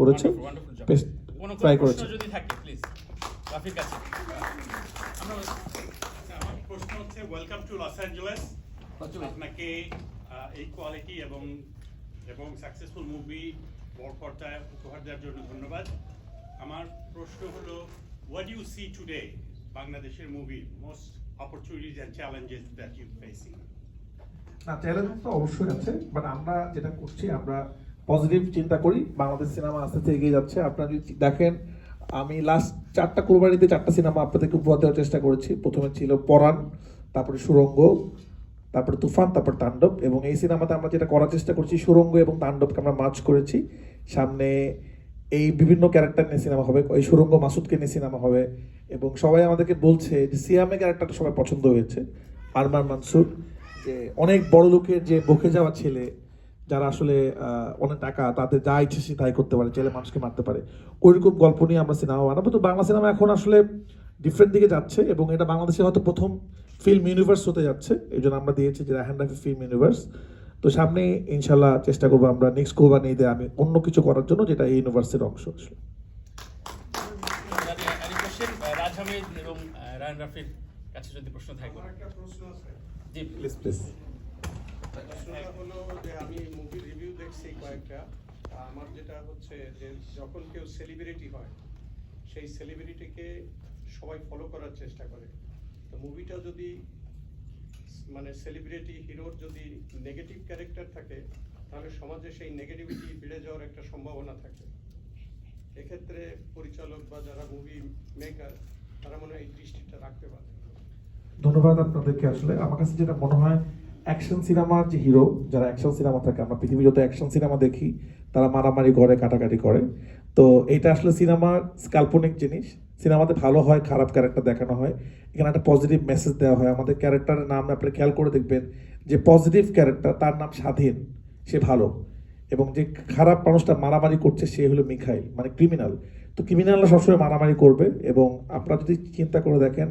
করেছে, বেশ ট্রাই করেছে। যদি থাকে প্লিজ রাফির কাছে। আমার প্রশ্ন হচ্ছে, ওয়েলকাম টু লস অ্যাঞ্জেলেস। আপনাকে এই কোয়ালিটি এবং সাকসেসফুল মুভি বড় পর্দায় উপহার দেওয়ার জন্য ধন্যবাদ। আমার প্রশ্ন হলো, হোয়াট ইউ সি টুডে বাংলাদেশের movie most opportunities and challenges that you facing? না, চ্যালেঞ্জ তো অবশ্যই আছে, বাট আমরা যেটা করছি আমরা পজিটিভ চিন্তা করি। বাংলাদেশ সিনেমা আস্তে আস্তে এগিয়ে যাচ্ছে। আপনারা যদি দেখেন, আমি লাস্ট 4টা কোরবানিতে 4টা সিনেমা আপনাদেরকে উপহার দেওয়ার চেষ্টা করেছি। প্রথমে ছিল পরাণ, তারপরে সুড়ঙ্গ, তারপরে তুফান, তারপর তাণ্ডব। এবং এই সিনেমাতে আমরা যেটা করার চেষ্টা করছি, সুড়ঙ্গ এবং তাণ্ডবকে আমরা মার্চ করেছি। সামনে এই বিভিন্ন ক্যারেক্টার নিয়ে সিনেমা হবে, এই সুড়ঙ্গ মাসুদকে নিয়ে সিনেমা হবে। এবং সবাই আমাদেরকে বলছে যে সিয়ামের ক্যারেক্টারটা সবাই পছন্দ হয়েছে, আরমান মানসুর, যে অনেক বড় লোকের যে বকে যাওয়া ছেলে, যারা আসলে অনেক টাকা, তাদের যা ইচ্ছে সে তাই করতে পারে, ছেলে মানুষকে মারতে পারে, ওইরকম গল্প নিয়ে আমরা সিনেমা বানাবো। তো বাংলা সিনেমা এখন আসলে ডিফারেন্ট দিকে যাচ্ছে এবং এটা বাংলাদেশে হয়তো প্রথম ফিল্ম ইউনিভার্স হতে যাচ্ছে। এই জন্য আমরা দিয়েছি যে রায়হান রাফি ফিল্ম ইউনিভার্স। তো সামনে ইনশাল্লাহ চেষ্টা করবো আমরা নেক্সট কোরবানি ঈদে আমি অন্য কিছু করার জন্য, যেটা এই ইউনিভার্সের অংশ আসলে। রাজ হামিদ এবং রায়হান রাফির কাছে যদি প্রশ্ন থাকে। আমার একটা প্রশ্ন আছে। জি প্লিজ প্লিজ। প্রশ্নটা হলো যে আমি মুভি রিভিউ দেখছি কয়েকটা। আমার যেটা হচ্ছে যে যখন কেউ সেলিব্রিটি হয়, সেই সেলিব্রিটিকে সবাই ফলো করার চেষ্টা করে। তো মুভিটা যদি মানে সেলিব্রিটি হিরোর যদি নেগেটিভ ক্যারেক্টার থাকে, তাহলে সমাজে সেই নেগেটিভিটি বেড়ে যাওয়ার একটা সম্ভাবনা থাকে। এক্ষেত্রে পরিচালক বা যারা মুভি মেকার, তারা মনে হয় এই দৃষ্টিটা রাখতে পারে। ধন্যবাদ আপনাদেরকে। আসলে আমার কাছে যেটা মনে হয়, অ্যাকশন সিনেমার যে হিরো, যারা অ্যাকশন সিনেমা থাকে, আমরা পৃথিবীর যত অ্যাকশন সিনেমা দেখি, তারা মারামারি করে, কাটাকাটি করে। তো এটা আসলে সিনেমার কাল্পনিক জিনিস। সিনেমাতে ভালো হয়, খারাপ ক্যারেক্টার দেখানো হয়, এখানে একটা পজিটিভ মেসেজ দেওয়া হয়। আমাদের ক্যারেক্টারের নাম আপনি খেয়াল করে দেখবেন, যে পজিটিভ ক্যারেক্টার তার নাম স্বাধীন, সে ভালো। এবং যে খারাপ মানুষটা মারামারি করছে সে হলো মিখাইল, মানে ক্রিমিনাল। তো ক্রিমিনালরা সবসময় মারামারি করবে। এবং আপনারা যদি চিন্তা করে দেখেন,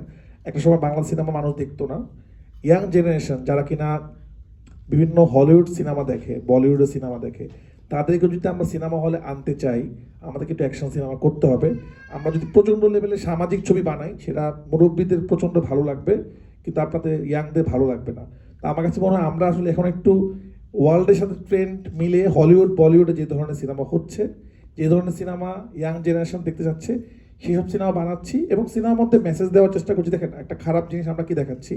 একটা সময় বাংলা সিনেমা মানুষ দেখতো না। ইয়াং জেনারেশন যারা কিনা বিভিন্ন হলিউড সিনেমা দেখে, বলিউডের সিনেমা দেখে, তাদেরকে যদি আমরা সিনেমা হলে আনতে চাই, আমাদেরকে একটু অ্যাকশন সিনেমা করতে হবে। আমরা যদি প্রচণ্ড লেভেলে সামাজিক ছবি বানাই, সেটা মুরব্বীদের প্রচণ্ড ভালো লাগবে, কিন্তু আপনাদের ইয়াংদের ভালো লাগবে না। তা আমার কাছে মনে হয় আমরা আসলে এখন একটু ওয়ার্ল্ডের সাথে ট্রেন্ড মিলে হলিউড বলিউডে যে ধরনের সিনেমা হচ্ছে, যে ধরনের সিনেমা ইয়াং জেনারেশন দেখতে যাচ্ছে, সেসব সিনেমা বানাচ্ছি এবং সিনেমার মধ্যে মেসেজ দেওয়ার চেষ্টা করছি। দেখেন, একটা খারাপ জিনিস আমরা কি দেখাচ্ছি,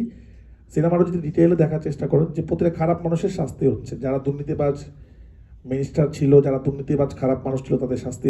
সিনেমাটা যদি ডিটেইলে দেখার চেষ্টা করেন, যে প্রতিটা খারাপ মানুষের শাস্তি হচ্ছে। যারা দুর্নীতিবাজ মিনিস্টার ছিল, যারা দুর্নীতিবাজ খারাপ মানুষ ছিল, তাদের শাস্তি